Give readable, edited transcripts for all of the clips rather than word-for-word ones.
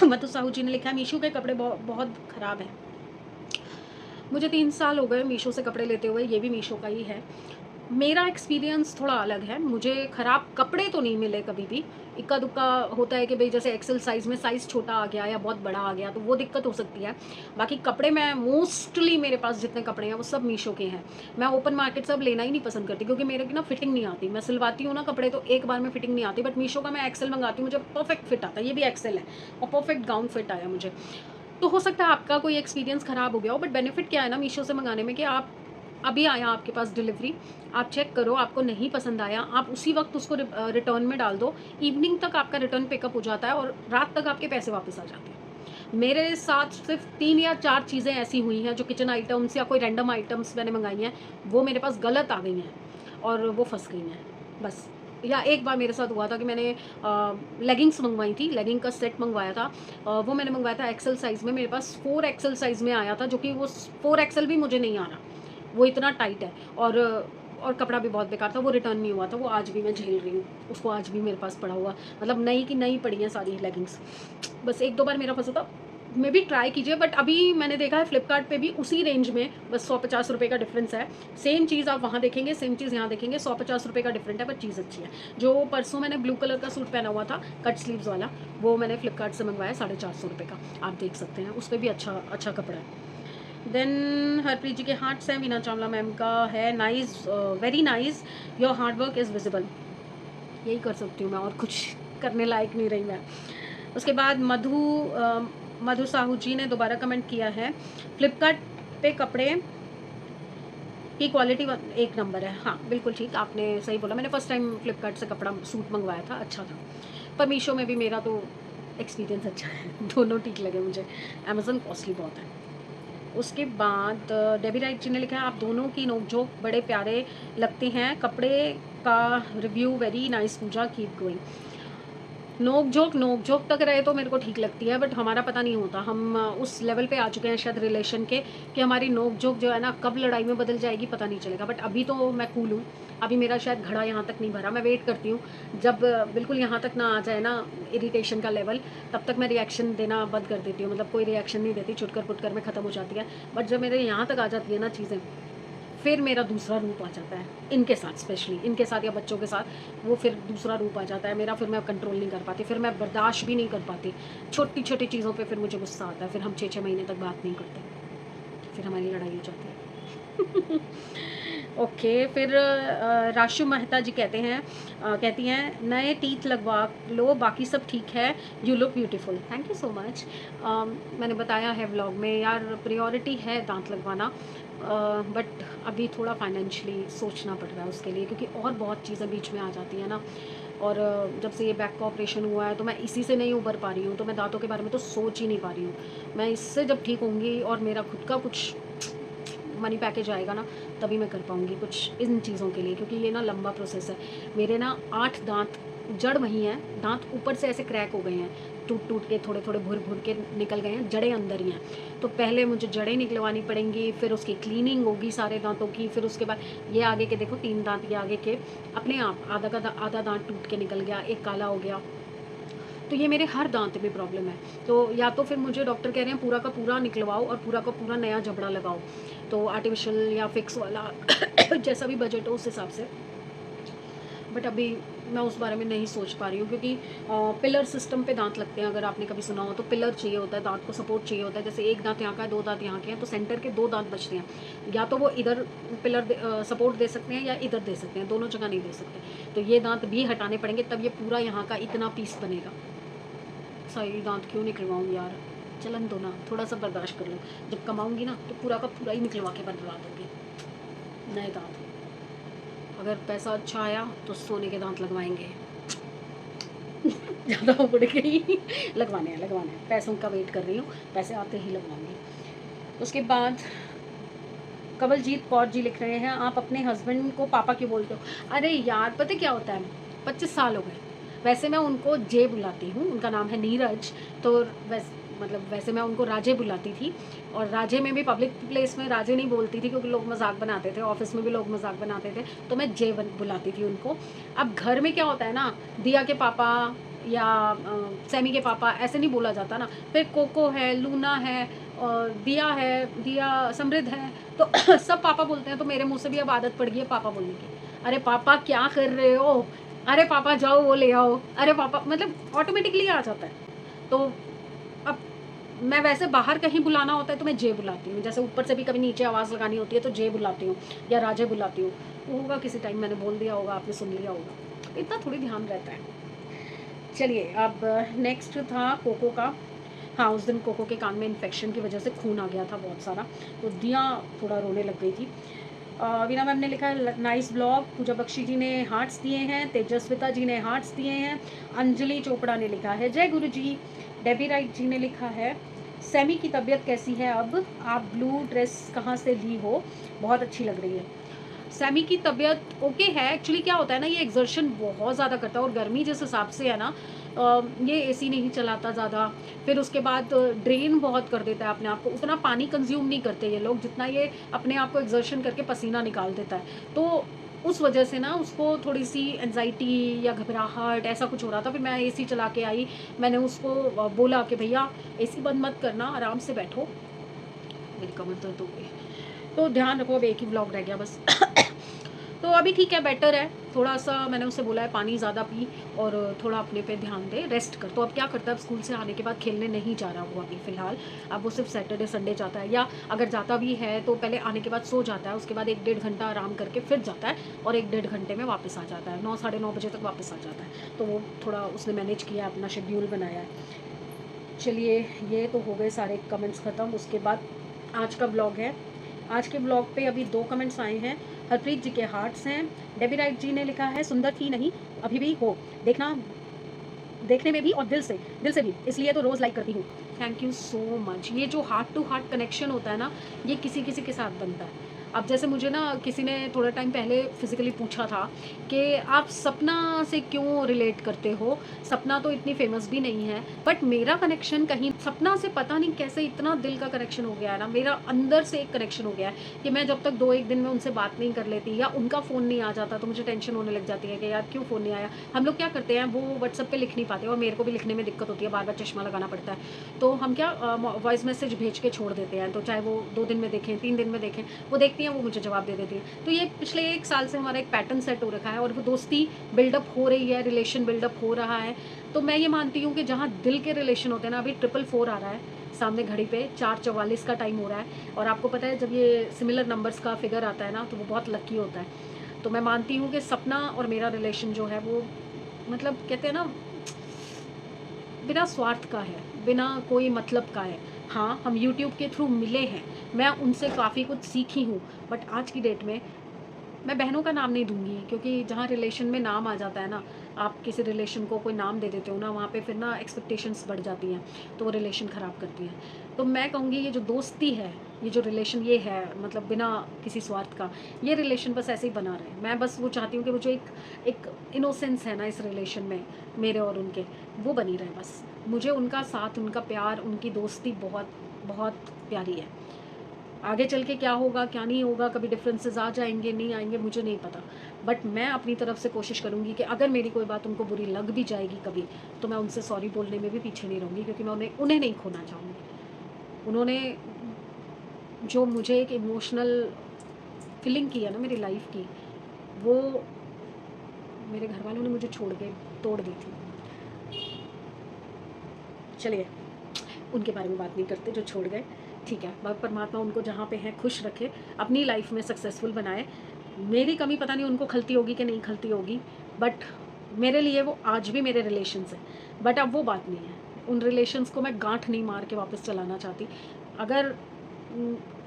मधु साहू जी ने लिखा है मीशो के कपड़े बहुत ख़राब हैं। मुझे 3 साल हो गए मीशो से कपड़े लेते हुए, ये भी मीशो का ही है। मेरा एक्सपीरियंस थोड़ा अलग है, मुझे ख़राब कपड़े तो नहीं मिले कभी भी। इक्का-दुक्का होता है कि भई जैसे एक्सेल साइज़ में साइज़ छोटा आ गया या बहुत बड़ा आ गया, तो वो दिक्कत हो सकती है। बाकी कपड़े मैं मोस्टली मेरे पास जितने कपड़े हैं वो सब मीशो के हैं। मैं ओपन मार्केट से अब लेना ही नहीं पसंद करती क्योंकि मेरे की ना फिटिंग नहीं आती। मैं सिलवाती हूँ ना कपड़े तो एक बार में फिटिंग नहीं आती, बट मीशो का मैं एक्सेल मँगाती हूँ, मुझे परफेक्ट फिट आता है। ये भी एक्सेल है और परफेक्ट गाउन फिट आया मुझे। तो हो सकता है आपका कोई एक्सपीरियंस ख़राब हो गया हो, बट बेनिफिट क्या है ना मीशो से मंगाने में कि आप अभी आया आपके पास डिलीवरी, आप चेक करो, आपको नहीं पसंद आया, आप उसी वक्त उसको रिटर्न में डाल दो। इवनिंग तक आपका रिटर्न पिकअप हो जाता है और रात तक आपके पैसे वापस आ जाते हैं। मेरे साथ सिर्फ 3 या 4 चीज़ें ऐसी हुई हैं जो किचन आइटम्स या कोई रैंडम आइटम्स मैंने मंगाई हैं, वो मेरे पास गलत आ गई हैं और वो फँस गई हैं, बस। या एक बार मेरे साथ हुआ था कि मैंने लेगिंग्स मंगवाई थी, लेगिंग का सेट मंगवाया था। वो मैंने मंगवाया था एक्सेल साइज़ में, मेरे पास 4 एक्सेल साइज़ में आया था, जो कि वो 4 एक्सेल भी मुझे नहीं आ रहा, वो इतना टाइट है। और कपड़ा भी बहुत बेकार था, वो रिटर्न नहीं हुआ था, वो आज भी मैं झेल रही हूँ, उसको आज भी मेरे पास पड़ा हुआ, मतलब नई की नई पड़ी हैं सारी लेगिंग्स। बस 1-2 बार मेरा फँसा था, मे बी ट्राई कीजिए, बट अभी मैंने देखा है फ्लिपकार्ट पे भी उसी रेंज में बस 100-50 रुपये का डिफरेंस है। सेम चीज़ आप वहाँ देखेंगे, सेम चीज़ यहाँ देखेंगे, 100-50 रुपये का डिफरेंट है, बट चीज़ अच्छी है। जो परसों मैंने ब्लू कलर का सूट पहना हुआ था, कट स्लीव्स वाला, वो मैंने फ्लिपकार्ट से मंगवाया 450 रुपये का, आप देख सकते हैं, उस पर भी अच्छा अच्छा कपड़ा है। देन हरप्रीत जी के हार्ट्स हैं, मीना चावला मैम का है nice, very nice, your hard work is visible. यही कर सकती हूँ मैं, और कुछ करने लायक नहीं रही मैं। उसके बाद मधु साहू जी ने दोबारा कमेंट किया है, फ्लिपकार्ट पे कपड़े की क्वालिटी एक नंबर है। हाँ बिल्कुल ठीक, आपने सही बोला, मैंने फर्स्ट टाइम फ्लिपकार्ट से कपड़ा सूट मंगवाया था, अच्छा था। पर मीशो में भी मेरा तो एक्सपीरियंस अच्छा है दोनों ठीक लगे मुझे। अमेज़न कॉस्टली बहुत है। उसके बाद डेबी राइट जी ने लिखा है, आप दोनों की नोक-झोंक बड़े प्यारे लगते हैं, कपड़े का रिव्यू वेरी नाइस पूजा, कीप गोइंग। नोक-झोंक तक रहे तो मेरे को ठीक लगती है, बट हमारा पता नहीं होता, हम उस लेवल पे आ चुके हैं शायद रिलेशन के कि हमारी नोक-झोंक जो है ना कब लड़ाई में बदल जाएगी पता नहीं चलेगा। बट अभी तो मैं कूल हूँ, अभी मेरा शायद घड़ा यहाँ तक नहीं भरा, मैं वेट करती हूँ जब बिल्कुल यहाँ तक ना आ जाए ना इरिटेशन का लेवल, तब तक मैं रिएक्शन देना बंद कर देती हूँ, मतलब कोई रिएक्शन नहीं देती, चुटकर-पुटकर में ख़त्म हो जाती है। बट जब मेरे यहाँ तक आ जाती है ना चीज़ें, फिर मेरा दूसरा रूप आ जाता है, इनके साथ स्पेशली, इनके साथ या बच्चों के साथ, वो फिर दूसरा रूप आ जाता है मेरा, फिर मैं कंट्रोल नहीं कर पाती, फिर मैं बर्दाश्त भी नहीं कर पाती। छोटी-छोटी चीज़ों पे फिर मुझे गुस्सा आता है, फिर हम 6-6 महीने तक बात नहीं करते, फिर हमारी लड़ाई हो जाती है। ओके, फिर राशु मेहता जी कहती हैं नए टीथ लगवा लो, बाकी सब ठीक है, you look beautiful, thank you so much. मैंने बताया है व्लॉग में यार, प्रायोरिटी है दांत लगवाना, बट अभी थोड़ा फाइनेंशियली सोचना पड़ रहा है उसके लिए, क्योंकि और बहुत चीज़ें बीच में आ जाती हैं ना। और जब से ये बैक का ऑपरेशन हुआ है तो मैं इसी से नहीं उबर पा रही हूँ, तो मैं दांतों के बारे में तो सोच ही नहीं पा रही हूँ। मैं इससे जब ठीक होंगी और मेरा खुद का कुछ मनी पैकेज आएगा ना, तभी मैं कर पाऊँगी कुछ इन चीज़ों के लिए, क्योंकि ये ना लंबा प्रोसेस है। मेरे ना 8 दाँत जड़ वहीं हैं, दाँत ऊपर से ऐसे क्रैक हो गए हैं, टूट-टूट के थोड़े-थोड़े भुर-भुर के निकल गए हैं, जड़ें अंदर ही हैं। तो पहले मुझे जड़ें निकलवानी पड़ेंगी, फिर उसकी क्लीनिंग होगी सारे दाँतों की, फिर उसके बाद ये आगे के देखो 3 दाँत ये आगे के अपने आप आधा दाँत टूट के निकल गया, एक काला हो गया। तो ये मेरे हर दांत में प्रॉब्लम है। तो या तो फिर मुझे डॉक्टर कह रहे हैं पूरा का पूरा निकलवाओ और पूरा का पूरा नया जबड़ा लगाओ, तो आर्टिफिशियल या फिक्स वाला जैसा भी बजट हो उस हिसाब से। बट अभी मैं उस बारे में नहीं सोच पा रही हूँ, क्योंकि पिलर सिस्टम पे दांत लगते हैं, अगर आपने कभी सुना हो तो पिलर चाहिए होता है, दांत को सपोर्ट चाहिए होता है। जैसे एक दांत यहाँ का है, 2 दांत यहाँ के हैं, तो सेंटर के 2 दांत बचते हैं, या तो वो इधर पिलर सपोर्ट दे सकते हैं या इधर दे सकते हैं, दोनों जगह नहीं दे सकते। तो ये दांत भी हटाने पड़ेंगे, तब ये पूरा यहाँ का इतना पीस बनेगा। सही दांत क्यों निकलवाऊँ यार, चलन दो ना, थोड़ा सा बर्दाश्त कर लो, जब कमाऊँगी ना तो पूरा का पूरा ही निकलवा के बनवा दूँगी नए दांत। अगर पैसा अच्छा आया तो सोने के दांत लगवाएंगे। ज़्यादा उड़ गई, लगवाने हैं, पैसों का वेट कर रही हूँ, पैसे आते ही लगवाऊंगी। उसके बाद कवलजीत कौर जी लिख रहे हैं, आप अपने हस्बैंड को पापा क्यों बोलते हो? अरे यार पता क्या होता है, 25 साल हो गए, वैसे मैं उनको जे बुलाती हूँ, उनका नाम है नीरज, तो वैसे मैं उनको राजे बुलाती थी, और राजे में भी पब्लिक प्लेस में राजे नहीं बोलती थी क्योंकि लोग मजाक बनाते थे, ऑफिस में भी लोग मजाक बनाते थे, तो मैं जे बुलाती थी उनको। अब घर में क्या होता है ना, दिया के पापा, या सैमी के पापा, ऐसे नहीं बोला जाता ना। फिर कोको है, लूना है, दिया है, दिया समृद्ध है, तो सब पापा बोलते हैं। तो मेरे मुंह से भी अब आदत पड़ गई है पापा बोलने की। अरे पापा क्या कर रहे हो, अरे पापा जाओ वो ले आओ, अरे पापा, मतलब ऑटोमेटिकली आ जाता है। तो अब मैं वैसे बाहर कहीं बुलाना होता है तो मैं जे बुलाती हूँ, जैसे ऊपर से भी कभी नीचे आवाज़ लगानी होती है तो जे बुलाती हूँ या राजे बुलाती हूँ। वो होगा किसी टाइम मैंने बोल दिया होगा, आपने सुन लिया होगा, इतना थोड़ी ध्यान रहता है। चलिए अब नेक्स्ट था कोको का। हाँ, उस दिन कोको के कान में इन्फेक्शन की वजह से खून आ गया था बहुत सारा, तो दिया थोड़ा रोने लग गई थी। वीना मैम ने लिखा है नाइस ब्लॉग, पूजा बख्शी जी ने हार्ट्स दिए हैं, तेजस्विता जी ने हार्ट्स दिए हैं, अंजलि चोपड़ा ने लिखा है जय गुरु जी, डेबी राइट जी ने लिखा है सैमी की तबीयत कैसी है अब, आप ब्लू ड्रेस कहाँ से ली हो, बहुत अच्छी लग रही है। सैमी की तबीयत ओके है। एक्चुअली क्या होता है ना, ये एक्सर्शन बहुत ज़्यादा करता है और गर्मी जिस हिसाब से है ना, ये एसी नहीं चलाता ज़्यादा, फिर उसके बाद ड्रेन बहुत कर देता है अपने आप को, उतना पानी कंज्यूम नहीं करते ये लोग जितना ये अपने आप को एक्सर्शन करके पसीना निकाल देता है। तो उस वजह से ना उसको थोड़ी सी एनजाइटी या घबराहट ऐसा कुछ हो रहा था। फिर मैं एसी चला के आई, मैंने उसको बोला कि भैया एसी बंद मत करना, आराम से बैठो, मेरी कमर दर्द हो गई, तो ध्यान रखो। अब एक ही ब्लॉग रह गया बस। तो अभी ठीक है, बेटर है थोड़ा सा। मैंने उससे बोला है पानी ज़्यादा पी और थोड़ा अपने पे ध्यान दे, रेस्ट कर। तो अब क्या करता है, अब स्कूल से आने के बाद खेलने नहीं जा रहा वो अभी फ़िलहाल। अब वो सिर्फ सैटरडे संडे जाता है, या अगर जाता भी है तो पहले आने के बाद सो जाता है, उसके बाद 1-1.5 घंटा आराम करके फिर जाता है और 1-1.5 घंटे में वापस आ जाता है, 9 साढ़े 9 बजे तक वापस आ जाता है। तो वो थोड़ा उसने मैनेज किया, अपना शेड्यूल बनाया है। चलिए, ये तो हो गए सारे कमेंट्स ख़त्म। उसके बाद आज का ब्लॉग है। आज के ब्लॉग पे अभी 2 कमेंट्स आए हैं। हरप्रीत जी के हार्ट्स हैं। डेबी राइट जी ने लिखा है सुंदर थी नहीं, अभी भी हो, देखना, देखने में भी और दिल से भी, इसलिए तो रोज़ लाइक करती हूँ। Thank you so much. ये जो हार्ट टू हार्ट कनेक्शन होता है ना, ये किसी किसी के साथ बनता है। अब जैसे मुझे ना किसी ने थोड़ा टाइम पहले फिजिकली पूछा था कि आप सपना से क्यों रिलेट करते हो, सपना तो इतनी फेमस भी नहीं है। बट मेरा कनेक्शन कहीं सपना से पता नहीं कैसे इतना दिल का कनेक्शन हो गया है ना, मेरा अंदर से एक कनेक्शन हो गया है कि मैं जब तक 2-1 दिन में उनसे बात नहीं कर लेती या उनका फ़ोन नहीं आ जाता तो मुझे टेंशन होने लग जाती है कि यार क्यों फ़ोन नहीं आया। हम लोग क्या करते हैं, वो व्हाट्सएप पे लिख नहीं पाते और मेरे को भी लिखने में दिक्कत होती है, बार बार चश्मा लगाना पड़ता है। तो हम क्या वॉइस मैसेज भेज के छोड़ देते हैं, तो चाहे वो 2 दिन में देखें, 3 दिन में देखें, वो देखती हैं, वो मुझे जवाब दे देती है। तो ये पिछले 1 साल से हमारा एक पैटर्न सेट हो रखा है और वो दोस्ती बिल्डअप हो रही है, रिलेशन बिल्डअप हो रहा है। तो मैं ये मानती हूँ कि जहाँ दिल के रिलेशन होते हैं ना, अभी 444 आ रहा है सामने घड़ी पे, 4:44 का टाइम हो रहा है, और आपको पता है जब ये सिमिलर नंबर्स का फिगर आता है ना तो वो बहुत लकी होता है। तो मैं मानती हूँ कि सपना और मेरा रिलेशन जो है वो, मतलब कहते हैं ना, बिना स्वार्थ का है, बिना कोई मतलब का है। हाँ, हम यूट्यूब के थ्रू मिले हैं, मैं उनसे काफ़ी कुछ सीखी हूँ, बट आज की डेट में मैं बहनों का नाम नहीं दूंगी, क्योंकि जहाँ रिलेशन में नाम आ जाता है ना, आप किसी रिलेशन को कोई नाम दे देते हो ना, वहाँ पे फिर ना एक्सपेक्टेशंस बढ़ जाती हैं, तो वो रिलेशन ख़राब करती हैं। तो मैं कहूँगी ये जो दोस्ती है, ये जो रिलेशन ये है, मतलब बिना किसी स्वार्थ का, ये रिलेशन बस ऐसे ही बना रहे। मैं बस वो चाहती हूँ कि मुझे एक इनोसेंस है ना इस रिलेशन में, मेरे और उनके, वो बनी रहे बस। मुझे उनका साथ, उनका प्यार, उनकी दोस्ती बहुत बहुत प्यारी है। आगे चल के क्या होगा क्या नहीं होगा, कभी डिफरेंसेस आ जाएंगे नहीं आएंगे, मुझे नहीं पता। बट मैं अपनी तरफ से कोशिश करूँगी कि अगर मेरी कोई बात उनको बुरी लग भी जाएगी कभी, तो मैं उनसे सॉरी बोलने में भी पीछे नहीं रहूँगी, क्योंकि मैं उन्हें नहीं खोना चाहूँगी। उन्होंने जो मुझे एक इमोशनल फीलिंग की है ना मेरी लाइफ की, वो मेरे घर वालों ने मुझे छोड़ के तोड़ दी थी। चलिए, उनके बारे में बात नहीं करते जो छोड़ गए, ठीक है। परमात्मा उनको जहाँ पे हैं खुश रखे, अपनी लाइफ में सक्सेसफुल बनाए। मेरी कमी पता नहीं उनको खलती होगी कि नहीं खलती होगी, बट मेरे लिए वो आज भी मेरे रिलेशंस हैं। बट अब वो बात नहीं है, उन रिलेशंस को मैं गांठ नहीं मार के वापस चलाना चाहती। अगर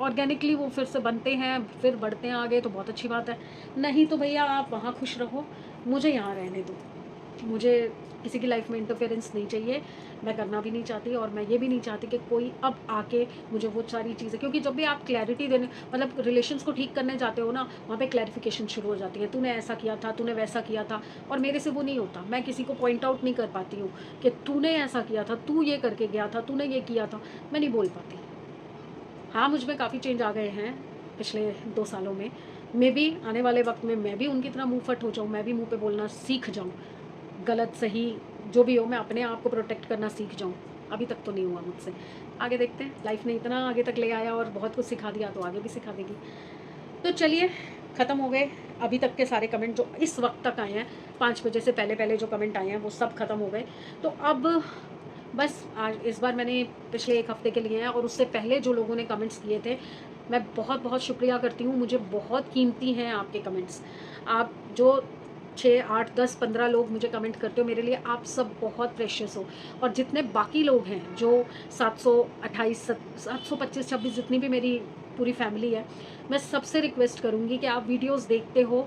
ऑर्गेनिकली वो फिर से बनते हैं, फिर बढ़ते हैं आगे, तो बहुत अच्छी बात है। नहीं तो भैया आप वहाँ खुश रहो, मुझे यहाँ रहने दो। मुझे किसी की लाइफ में इंटरफेरेंस नहीं चाहिए, मैं करना भी नहीं चाहती, और मैं ये भी नहीं चाहती कि कोई अब आके मुझे वो सारी चीज़ें, क्योंकि जब भी आप क्लैरिटी देने, मतलब रिलेशंस को ठीक करने जाते हो ना, वहाँ पे क्लैरिफिकेशन शुरू हो जाती है, तूने ऐसा किया था, तूने वैसा किया था, और मेरे से वो नहीं होता। मैं किसी को पॉइंट आउट नहीं कर पाती हूँ कि तूने ऐसा किया था, तू ये करके गया था, तूने ये किया था, मैं नहीं बोल पाती। हाँ, मुझ में काफ़ी चेंज आ गए हैं पिछले 2 सालों में। मे बी आने वाले वक्त में मैं भी उनकी तरह मुँह फट हो जाऊँ, मैं भी मुँह पे बोलना सीख जाऊँ, गलत सही जो भी हो मैं अपने आप को प्रोटेक्ट करना सीख जाऊँ। अभी तक तो नहीं हुआ मुझसे। आगे देखते हैं, लाइफ ने इतना आगे तक ले आया और बहुत कुछ सिखा दिया तो आगे भी सिखा देगी। तो चलिए, ख़त्म हो गए अभी तक के सारे कमेंट जो इस वक्त तक आए हैं। 5 बजे से पहले पहले जो कमेंट आए हैं वो सब ख़त्म हो गए। तो अब बस आज इस बार मैंने पिछले 1 हफ़्ते के लिए हैं और उससे पहले जो लोगों ने कमेंट्स किए थे, मैं बहुत बहुत शुक्रिया करती हूँ। मुझे बहुत कीमती हैं आपके कमेंट्स। आप जो 6, 8, 10, 15 लोग मुझे कमेंट करते हो, मेरे लिए आप सब बहुत प्रेशियस हो। और जितने बाकी लोग हैं जो 728, 725, 26 जितनी भी मेरी पूरी फैमिली है, मैं सबसे रिक्वेस्ट करूँगी कि आप वीडियोस देखते हो,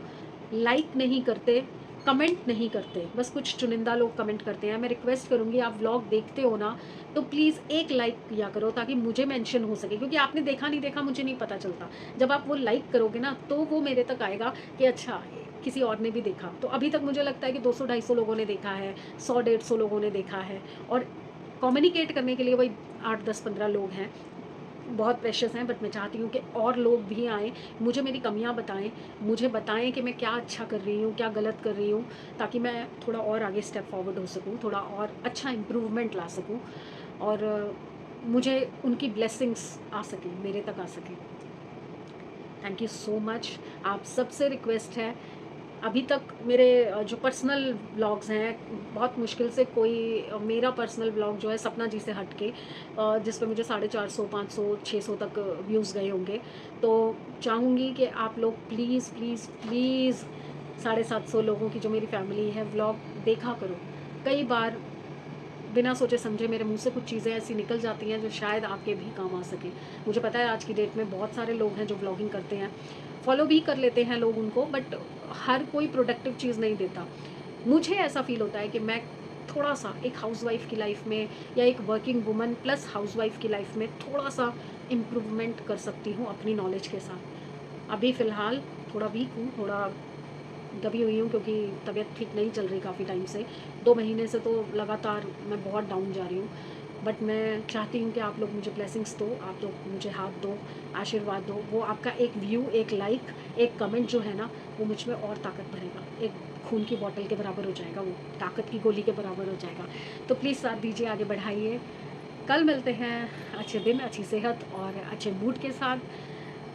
लाइक नहीं करते, कमेंट नहीं करते, बस कुछ चुनिंदा लोग कमेंट करते हैं। मैं रिक्वेस्ट करूँगी, आप व्लॉग देखते हो ना तो प्लीज़ एक लाइक किया करो ताकि मुझे मेंशन हो सके, क्योंकि आपने देखा नहीं देखा मुझे नहीं पता चलता। जब आप वो लाइक करोगे ना तो वो मेरे तक आएगा कि अच्छा किसी और ने भी देखा। तो अभी तक मुझे लगता है कि 200-250 लोगों ने देखा है, 100-150 लोगों ने देखा है, और कम्युनिकेट करने के लिए वही 8, 10, 15 लोग हैं। बहुत प्रेशियस हैं, बट मैं चाहती हूँ कि और लोग भी आएँ, मुझे मेरी कमियाँ बताएँ, मुझे बताएँ कि मैं क्या अच्छा कर रही हूँ, क्या गलत कर रही हूँ, ताकि मैं थोड़ा और आगे स्टेप फॉरवर्ड हो सकूँ, थोड़ा और अच्छा इम्प्रूवमेंट ला सकूँ, और मुझे उनकी ब्लेसिंग्स आ सकें, मेरे तक आ सकें। Thank you so much. आप सबसे रिक्वेस्ट है, अभी तक मेरे जो पर्सनल व्लॉग्स हैं, बहुत मुश्किल से कोई मेरा पर्सनल व्लॉग जो है सपना जी से हट के जिस पे मुझे 450, 500, 600 तक व्यूज़ गए होंगे। तो चाहूँगी कि आप लोग प्लीज़ प्लीज़ प्लीज़ 750 लोगों की जो मेरी फैमिली है व्लॉग देखा करो। कई बार बिना सोचे समझे मेरे मुंह से कुछ चीज़ें ऐसी निकल जाती हैं जो शायद आपके भी काम आ सके। मुझे पता है आज की डेट में बहुत सारे लोग हैं जो व्लॉगिंग करते हैं, फॉलो भी कर लेते हैं लोग उनको, बट हर कोई प्रोडक्टिव चीज़ नहीं देता। मुझे ऐसा फील होता है कि मैं थोड़ा सा एक हाउसवाइफ़ की लाइफ में या एक वर्किंग वुमन प्लस हाउसवाइफ़ की लाइफ में थोड़ा सा इम्प्रूवमेंट कर सकती हूँ अपनी नॉलेज के साथ। अभी फ़िलहाल थोड़ा वीक हूँ, थोड़ा दबी हुई हूँ, क्योंकि तबीयत ठीक नहीं चल रही काफ़ी टाइम से। 2 महीने से तो लगातार मैं बहुत डाउन जा रही हूँ। बट मैं चाहती हूँ कि आप लोग मुझे ब्लेसिंग्स दो, आप लोग मुझे हाथ दो, आशीर्वाद दो। वो आपका एक व्यू, एक लाइक, एक कमेंट जो है ना, वो मुझ में और ताकत भरेगा। एक खून की बॉटल के बराबर हो जाएगा, वो ताकत की गोली के बराबर हो जाएगा। तो प्लीज़ साथ दीजिए, आगे बढ़ाइए। कल मिलते हैं अच्छे दिन, अच्छी सेहत और अच्छे मूड के साथ।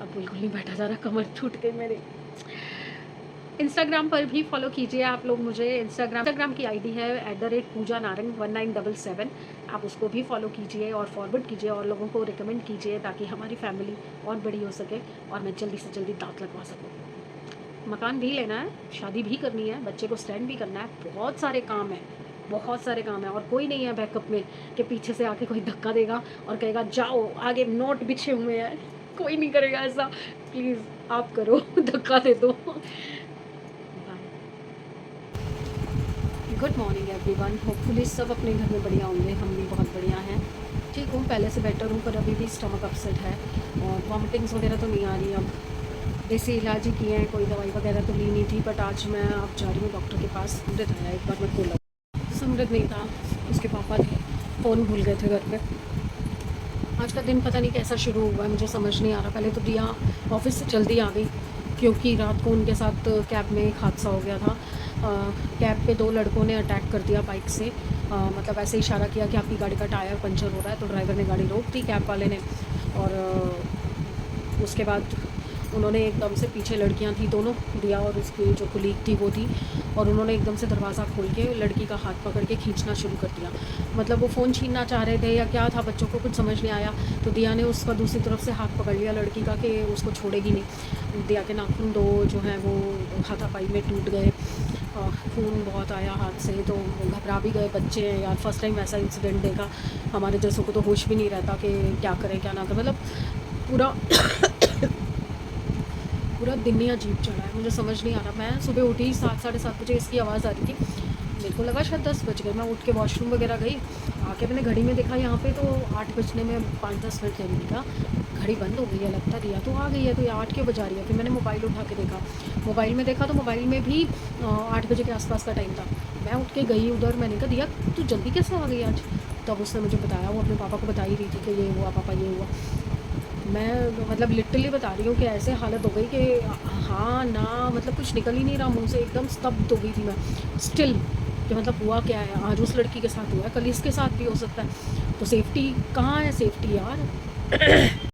अब बिल्कुल नहीं बैठा जा रहा, कमर टूट गई मेरी। इंस्टाग्राम पर भी फॉलो कीजिए आप लोग मुझे। इंस्टाग्राम की आईडी है @पूजा नारंग 1977। आप उसको भी फॉलो कीजिए और फॉरवर्ड कीजिए और लोगों को रिकमेंड कीजिए, ताकि हमारी फैमिली और बड़ी हो सके और मैं जल्दी से जल्दी दांत लगवा सकूँ। मकान भी लेना है, शादी भी करनी है, बच्चे को स्टैंड भी करना है, बहुत सारे काम हैं, बहुत सारे काम हैं। और कोई नहीं है बैकअप में कि पीछे से आके कोई धक्का देगा और कहेगा जाओ आगे नोट बिछे हुए हैं। कोई नहीं करेगा ऐसा, प्लीज़ आप करो धक्का दे दो। Good morning everyone. होपफुली सब अपने घर में बढ़िया होंगे, हम भी बहुत बढ़िया हैं। ठीक हूँ, पहले से बेटर हूँ, पर अभी भी स्टमक अपसेट है और वॉमिटिंग्स वगैरह तो नहीं आ रही। अब देसी इलाज ही किए हैं, कोई दवाई वगैरह तो ली नहीं थी, बट आज मैं अब जा रही हूँ डॉक्टर के पास। समृद्ध आया, एक बार मैं खोला, समृद्ध नहीं था, उसके पापा थे, फ़ोन भूल गए थे घर पर। आज का दिन पता नहीं कैसा शुरू हुआ है, मुझे समझ नहीं आ रहा। पहले तो दिया ऑफिस से जल्दी आ गई, क्योंकि रात को उनके साथ कैब में एक हादसा हो गया था। कैब पे 2 लड़कों ने अटैक कर दिया बाइक से। मतलब ऐसे इशारा किया कि आपकी गाड़ी का टायर पंचर हो रहा है, तो ड्राइवर ने गाड़ी रोक दी, कैब वाले ने। और उसके बाद उन्होंने एकदम से, पीछे लड़कियां थी दोनों, दिया और उसकी जो कुलीग थी वो थी, और उन्होंने एकदम से दरवाज़ा खोल के लड़की का हाथ पकड़ के खींचना शुरू कर दिया। मतलब वो फ़ोन छीनना चाह रहे थे या क्या था, बच्चों को कुछ समझ नहीं आया। तो दिया ने उसका दूसरी तरफ से हाथ पकड़ लिया लड़की का कि उसको छोड़ेगी नहीं। दिया के नाखून 2 जो हैं वो हाथापाई में टूट गए, खून बहुत आया हाथ से। तो घबरा भी गए बच्चे हैं यार, फर्स्ट टाइम ऐसा इंसिडेंट देखा। हमारे जैसों को तो होश भी नहीं रहता कि क्या करें क्या ना करें। मतलब पूरा पूरा दिन ही अजीब चढ़ा है, मुझे समझ नहीं आ रहा। मैं सुबह उठी 7, साढ़े 7 बजे, इसकी आवाज़ आ रही थी, मेरे को लगा शायद 10 बज गए। मैं उठ के वॉशरूम वगैरह गई, आके मैंने घड़ी में देखा यहाँ पे तो 8 बजने में 5-10 मिनट लगेगी था। घड़ी बंद हो गई है, लगता दिया तो आ गई है, तो ये 8 क्यों बजा रही है। फिर मैंने मोबाइल उठा के देखा, मोबाइल में देखा तो मोबाइल में भी 8 बजे के आसपास का टाइम था। मैं उठ के गई उधर, मैंने कहा दिया तू जल्दी कैसे आ गई आज। तब उसने मुझे बताया, वो अपने पापा को बता ही रही थी कि ये हुआ पापा, ये हुआ। मैं मतलब लिटरली बता रही हूँ कि ऐसे हालत हो गई कि हाँ ना, मतलब कुछ निकल ही नहीं रहा मुँह से, एकदम स्तब्ध हो गई थी मैं। स्टिल कि मतलब हुआ क्या है, आज उस लड़की के साथ हुआ है, कल इसके साथ भी हो सकता है। तो सेफ्टी कहाँ है सेफ्टी यार।